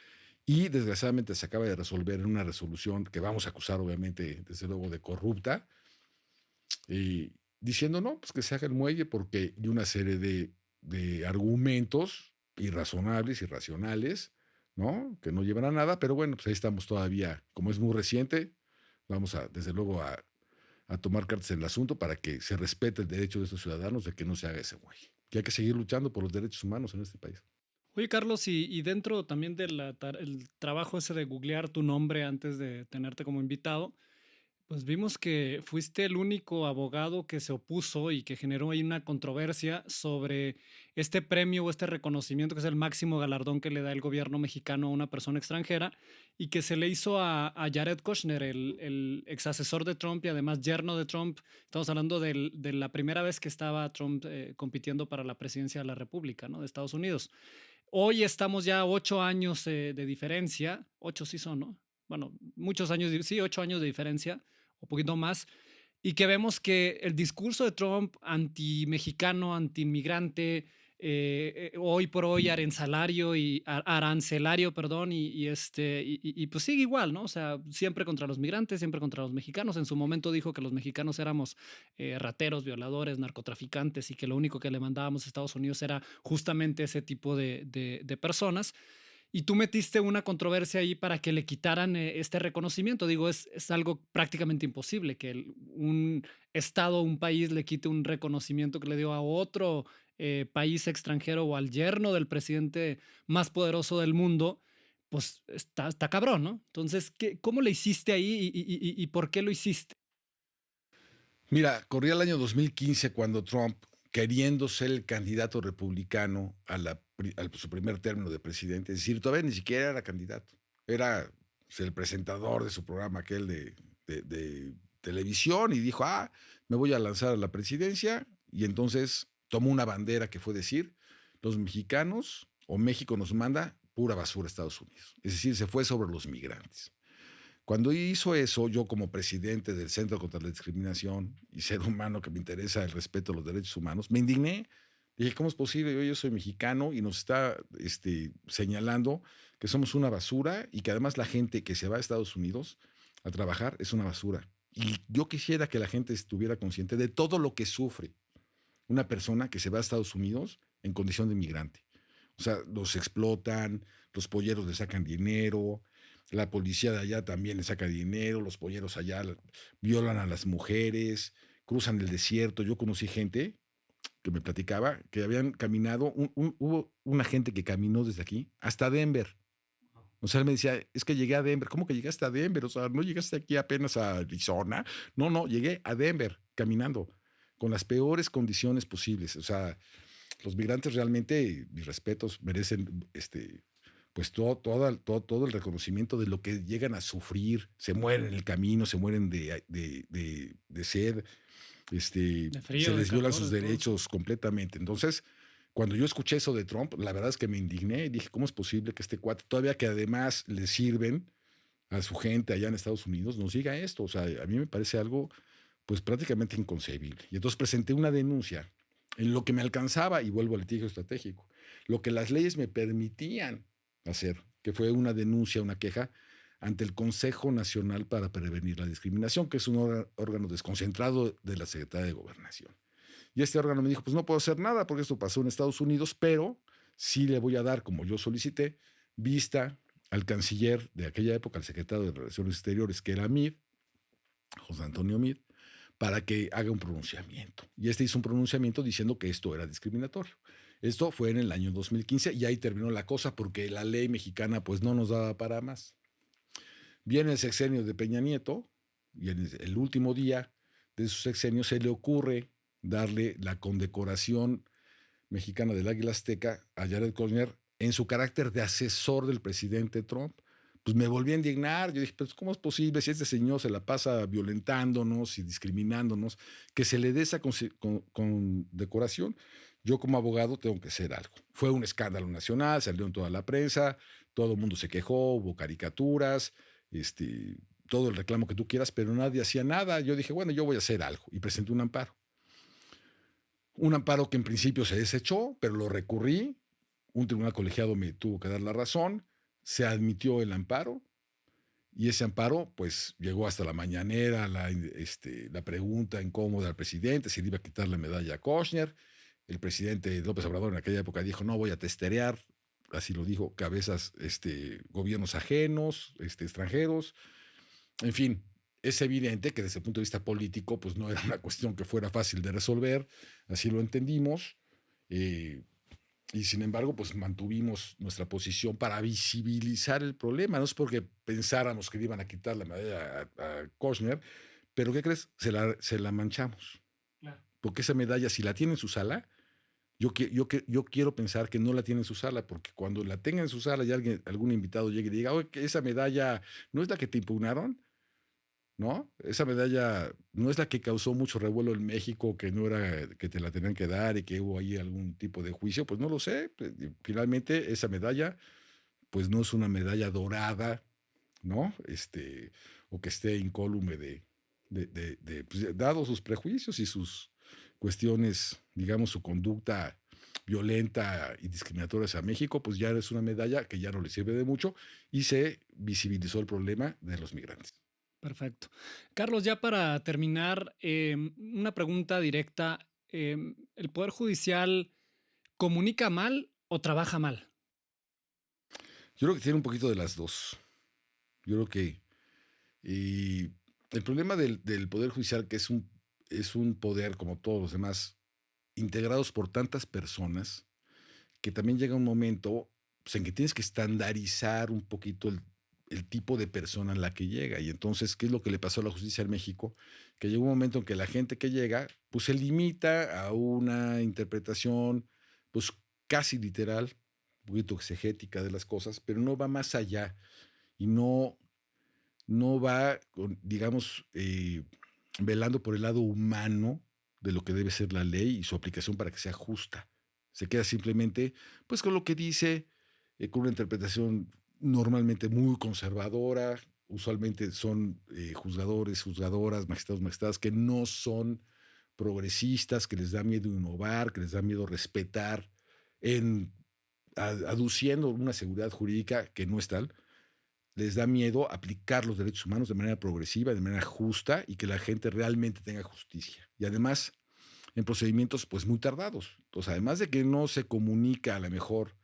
y desgraciadamente se acaba de resolver en una resolución que vamos a acusar, obviamente, desde luego, de corrupta, y diciendo, no, pues que se haga el muelle porque hay una serie de argumentos irrazonables, irracionales, ¿no? Que no llevan a nada, pero bueno, pues ahí estamos todavía, como es muy reciente, vamos desde luego a tomar cartas en el asunto para que se respete el derecho de estos ciudadanos de que no se haga ese muelle. Que hay que seguir luchando por los derechos humanos en este país. Oye, Carlos, y dentro también del trabajo ese de googlear tu nombre antes de tenerte como invitado, pues vimos que fuiste el único abogado que se opuso y que generó ahí una controversia sobre este premio o este reconocimiento que es el máximo galardón que le da el gobierno mexicano a una persona extranjera y que se le hizo a Jared Kushner, el ex asesor de Trump y además yerno de Trump. Estamos hablando de la primera vez que estaba Trump compitiendo para la presidencia de la República, ¿no? De Estados Unidos. Hoy estamos ya 8 años de diferencia, 8 sí son, ¿no? Bueno, muchos años, sí, 8 años de diferencia, o poquito más, y que vemos que el discurso de Trump anti-mexicano, anti-inmigrante, hoy por hoy arancelario, perdón, y pues sigue igual, ¿no? O sea, siempre contra los migrantes, siempre contra los mexicanos. En su momento dijo que los mexicanos éramos rateros, violadores, narcotraficantes y que lo único que le mandábamos a Estados Unidos era justamente ese tipo de personas. Y tú metiste una controversia ahí para que le quitaran este reconocimiento. Digo, es algo prácticamente imposible que un estado, un país le quite un reconocimiento que le dio a otro país extranjero o al yerno del presidente más poderoso del mundo. Pues está cabrón, ¿no? Entonces, ¿cómo le hiciste ahí y por qué lo hiciste? Mira, corría el año 2015 cuando Trump queriendo ser el candidato republicano su primer término de presidente. Es decir, todavía ni siquiera era candidato. Era pues, el presentador de su programa aquel de televisión y dijo, me voy a lanzar a la presidencia. Y entonces tomó una bandera que fue decir, los mexicanos o México nos manda pura basura a Estados Unidos. Es decir, se fue sobre los migrantes. Cuando hizo eso, yo como presidente del Centro contra la Discriminación y ser humano que me interesa el respeto a los derechos humanos, me indigné. Dije, ¿cómo es posible? Yo soy mexicano y nos está señalando que somos una basura y que además la gente que se va a Estados Unidos a trabajar es una basura. Y yo quisiera que la gente estuviera consciente de todo lo que sufre una persona que se va a Estados Unidos en condición de migrante. O sea, los explotan, los polleros le sacan dinero, la policía de allá también le saca dinero, los polleros allá violan a las mujeres, cruzan el desierto. Yo conocí gente que me platicaba que habían caminado, hubo una gente que caminó desde aquí hasta Denver. O sea, él me decía, es que llegué a Denver. ¿Cómo que llegaste a Denver? O sea, ¿no llegaste aquí apenas a Arizona? No, llegué a Denver caminando con las peores condiciones posibles. O sea, los migrantes realmente, mis respetos, merecen pues todo el reconocimiento de lo que llegan a sufrir. Se mueren en el camino, se mueren de sed, De frío, se de les violan calor, sus de todo. derechos completamente. Entonces, cuando yo escuché eso de Trump, la verdad es que me indigné y dije, ¿cómo es posible que este cuate, todavía que además le sirven a su gente allá en Estados Unidos, nos diga esto? O sea, a mí me parece algo pues prácticamente inconcebible. Y entonces presenté una denuncia en lo que me alcanzaba, y vuelvo al litigio estratégico, lo que las leyes me permitían hacer, que fue una denuncia, una queja ante el Consejo Nacional para Prevenir la Discriminación, que es un órgano desconcentrado de la Secretaría de Gobernación. Y este órgano me dijo, pues no puedo hacer nada porque esto pasó en Estados Unidos, pero sí le voy a dar, como yo solicité, vista al canciller de aquella época, al secretario de Relaciones Exteriores, que era Meade, José Antonio Meade, para que haga un pronunciamiento. Y hizo un pronunciamiento diciendo que esto era discriminatorio. Esto fue en el año 2015 y ahí terminó la cosa porque la ley mexicana pues no nos daba para más. Viene el sexenio de Peña Nieto y en el último día de su sexenio se le ocurre darle la condecoración mexicana del Águila Azteca a Jared Kushner en su carácter de asesor del presidente Trump. Pues me volví a indignar. Yo dije, pues ¿cómo es posible si este señor se la pasa violentándonos y discriminándonos, que se le dé esa condecoración? Yo como abogado tengo que hacer algo. Fue un escándalo nacional, salió en toda la prensa, todo el mundo se quejó, hubo caricaturas, todo el reclamo que tú quieras, pero nadie hacía nada. Yo dije, bueno, yo voy a hacer algo y presenté un amparo. Un amparo que en principio se desechó, pero lo recurrí. Un tribunal colegiado me tuvo que dar la razón. Se admitió el amparo y ese amparo pues llegó hasta la mañanera, la pregunta incómoda al presidente si le iba a quitar la medalla a Kushner. El presidente López Obrador en aquella época dijo, no voy a testerear, así lo dijo, cabezas, gobiernos ajenos, extranjeros. En fin, es evidente que desde el punto de vista político pues no era una cuestión que fuera fácil de resolver, así lo entendimos. Y sin embargo, pues mantuvimos nuestra posición para visibilizar el problema. No es porque pensáramos que le iban a quitar la medalla a Kushner, pero ¿qué crees? Se la manchamos. Claro. Porque esa medalla, si la tiene en su sala, yo quiero pensar que no la tiene en su sala, porque cuando la tenga en su sala y algún invitado llegue y diga, oye, que esa medalla no es la que te impugnaron, ¿no? Esa medalla no es la que causó mucho revuelo en México, que no era que te la tenían que dar y que hubo ahí algún tipo de juicio, pues no lo sé. Finalmente, esa medalla, pues no es una medalla dorada, ¿no? O que esté incólume pues, dado sus prejuicios y sus cuestiones, digamos, su conducta violenta y discriminatoria hacia México, pues ya es una medalla que ya no le sirve de mucho y se visibilizó el problema de los migrantes. Perfecto. Carlos, ya para terminar, una pregunta directa. ¿El Poder Judicial comunica mal o trabaja mal? Yo creo que tiene un poquito de las dos. Yo creo que el problema del Poder Judicial, que es un poder, como todos los demás, integrados por tantas personas, que también llega un momento pues, en que tienes que estandarizar un poquito el tipo de persona en la que llega. Y entonces, ¿qué es lo que le pasó a la justicia en México? Que llegó un momento en que la gente que llega, pues se limita a una interpretación, pues casi literal, un poquito exegética de las cosas, pero no va más allá y no va, digamos, velando por el lado humano de lo que debe ser la ley y su aplicación para que sea justa. Se queda simplemente, pues, con lo que dice, con una interpretación normalmente muy conservadora. Usualmente son juzgadores, juzgadoras, magistrados, magistradas que no son progresistas, que les da miedo innovar, que les da miedo respetar, en, aduciendo una seguridad jurídica que no es tal. Les da miedo aplicar los derechos humanos de manera progresiva, de manera justa y que la gente realmente tenga justicia. Y además, en procedimientos pues muy tardados. Entonces, además de que no se comunica a lo mejor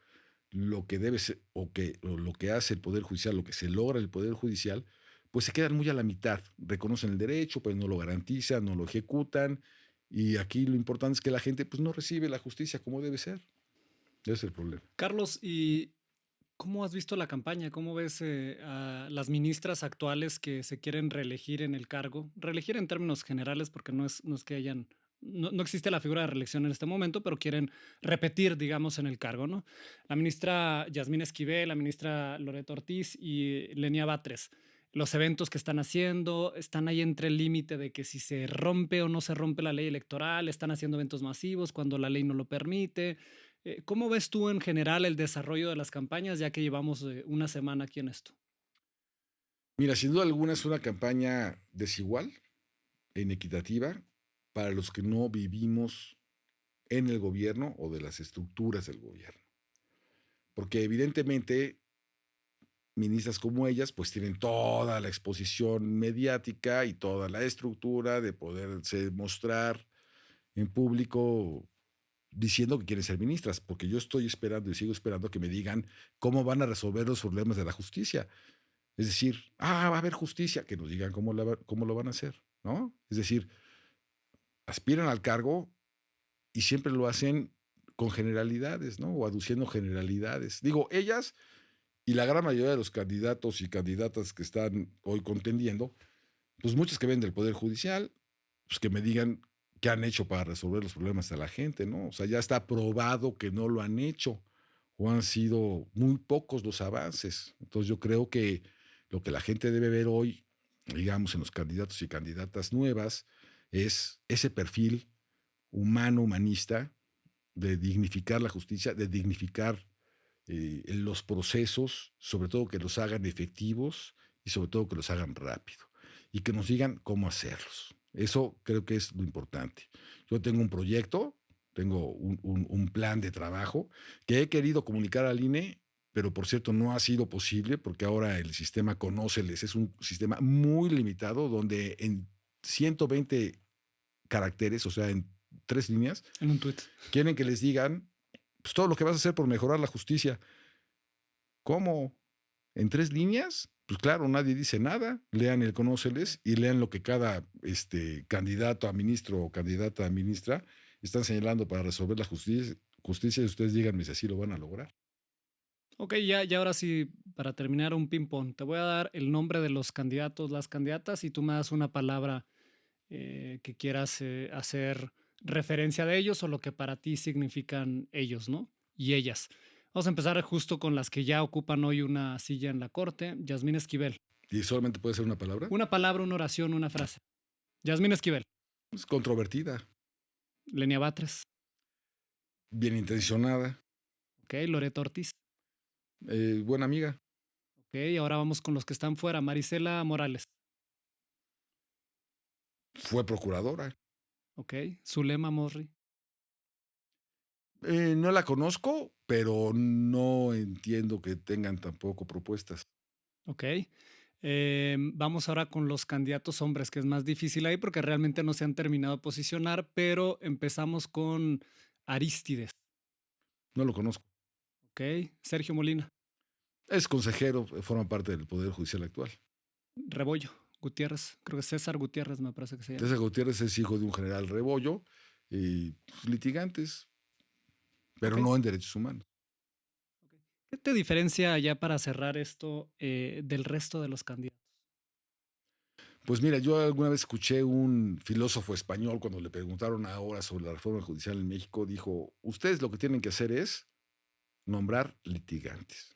lo que debe ser o lo que hace el Poder Judicial, lo que se logra el Poder Judicial, pues se quedan muy a la mitad. Reconocen el derecho, pues no lo garantizan, no lo ejecutan. Y aquí lo importante es que la gente pues no recibe la justicia como debe ser. Ese es el problema. Carlos, ¿y cómo has visto la campaña? ¿Cómo ves a las ministras actuales que se quieren reelegir en el cargo? Reelegir en términos generales, porque no es que hayan, no existe la figura de reelección en este momento, pero quieren repetir, digamos, en el cargo, ¿no? La ministra Yasmín Esquivel, la ministra Loreto Ortiz y Lenia Batres. Los eventos que están haciendo están ahí entre el límite de que si se rompe o no se rompe la ley electoral, están haciendo eventos masivos cuando la ley no lo permite. ¿Cómo ves tú en general el desarrollo de las campañas, ya que llevamos una semana aquí en esto? Mira, sin duda alguna es una campaña desigual e inequitativa para los que no vivimos en el gobierno o de las estructuras del gobierno. Porque evidentemente ministras como ellas pues tienen toda la exposición mediática y toda la estructura de poderse mostrar en público diciendo que quieren ser ministras, porque yo estoy esperando y sigo esperando que me digan cómo van a resolver los problemas de la justicia. Es decir, va a haber justicia, que nos digan cómo lo van a hacer, ¿no? Es decir, aspiran al cargo y siempre lo hacen con generalidades, ¿no? O aduciendo generalidades. Digo, ellas y la gran mayoría de los candidatos y candidatas que están hoy contendiendo, pues muchos que ven del Poder Judicial, pues que me digan qué han hecho para resolver los problemas de la gente, ¿no? O sea, ya está probado que no lo han hecho o han sido muy pocos los avances. Entonces yo creo que lo que la gente debe ver hoy, digamos, en los candidatos y candidatas nuevas, es ese perfil humano, humanista, de dignificar la justicia, de dignificar los procesos, sobre todo que los hagan efectivos y sobre todo que los hagan rápido y que nos digan cómo hacerlos. Eso creo que es lo importante. Yo tengo un proyecto, tengo un plan de trabajo que he querido comunicar al INE, pero por cierto no ha sido posible porque ahora el sistema Conóceles es un sistema muy limitado donde en 120 caracteres, o sea, en 3 líneas, En un tuit. quieren que les digan pues, todo lo que vas a hacer por mejorar la justicia. ¿Cómo? ¿En 3 líneas? Pues claro, nadie dice nada. Lean el Conóceles y lean lo que cada candidato a ministro o candidata a ministra están señalando para resolver la justicia y ustedes díganme si así lo van a lograr. Ok, ya ahora sí, para terminar un ping-pong, te voy a dar el nombre de los candidatos, las candidatas, y tú me das una palabra que quieras hacer referencia de ellos o lo que para ti significan ellos, ¿no? Y ellas. Vamos a empezar justo con las que ya ocupan hoy una silla en la corte. Yasmín Esquivel. ¿Y solamente puede ser una palabra? Una palabra, una oración, una frase. Yasmín Esquivel. Es controvertida, Lenia Batres. bien intencionada, Ok, Loreto Ortiz. buena amiga. Ok, ahora vamos con los que están fuera. Marisela Morales. Fue procuradora. Ok, Zulema Morri. No la conozco, pero no entiendo que tengan tampoco propuestas. Ok. Vamos ahora con los candidatos hombres, que es más difícil ahí porque realmente no se han terminado de posicionar, pero empezamos con Arístides. No lo conozco. Ok, Sergio Molina. Es consejero, forma parte del Poder Judicial actual. Rebollo Gutiérrez. Creo que César Gutiérrez me parece que se llama. César Gutiérrez es hijo de un general Rebollo y litigantes, pero Ok. no en derechos humanos. ¿Qué te diferencia ya para cerrar esto del resto de los candidatos? Pues mira, yo alguna vez escuché un filósofo español cuando le preguntaron ahora sobre la reforma judicial en México, dijo, ustedes lo que tienen que hacer es nombrar litigantes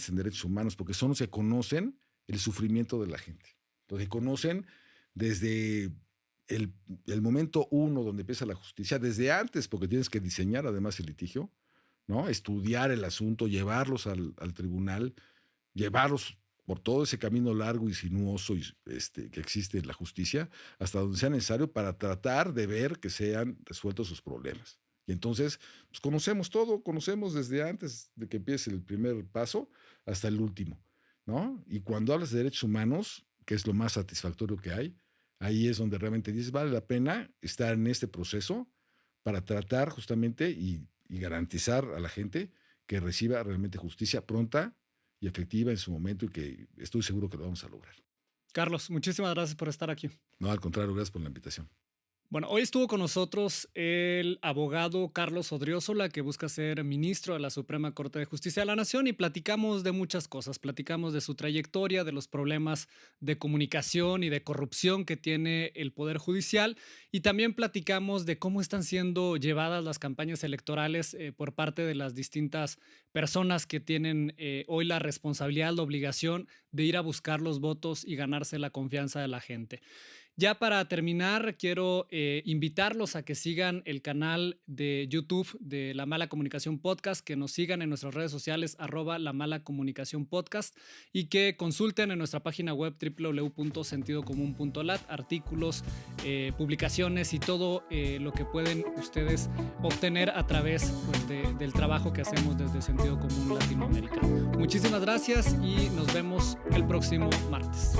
en derechos humanos, porque son los que conocen el sufrimiento de la gente, los que conocen desde el, el momento uno donde empieza la justicia, desde antes, porque tienes que diseñar además el litigio, ¿no? Estudiar el asunto, llevarlos al tribunal, llevarlos por todo ese camino largo y sinuoso que existe en la justicia, hasta donde sea necesario para tratar de ver que sean resueltos sus problemas. Y entonces, pues conocemos todo, conocemos desde antes de que empiece el primer paso hasta el último, ¿no? Y cuando hablas de derechos humanos, que es lo más satisfactorio que hay, ahí es donde realmente dices, vale la pena estar en este proceso para tratar justamente y garantizar a la gente que reciba realmente justicia pronta y efectiva en su momento y que estoy seguro que lo vamos a lograr. Carlos, muchísimas gracias por estar aquí. No, al contrario, gracias por la invitación. Bueno, hoy estuvo con nosotros el abogado Carlos Odriozola, que busca ser ministro de la Suprema Corte de Justicia de la Nación, y platicamos de muchas cosas. Platicamos de su trayectoria, de los problemas de comunicación y de corrupción que tiene el Poder Judicial, y también platicamos de cómo están siendo llevadas las campañas electorales por parte de las distintas personas que tienen hoy la responsabilidad, la obligación de ir a buscar los votos y ganarse la confianza de la gente. Ya para terminar, quiero invitarlos a que sigan el canal de YouTube de La Mala Comunicación Podcast, que nos sigan en nuestras redes sociales @La Mala Comunicación Podcast y que consulten en nuestra página web www.sentidocomun.lat artículos, publicaciones y todo lo que pueden ustedes obtener a través del trabajo que hacemos desde Sentido Común Latinoamérica. Muchísimas gracias y nos vemos el próximo martes.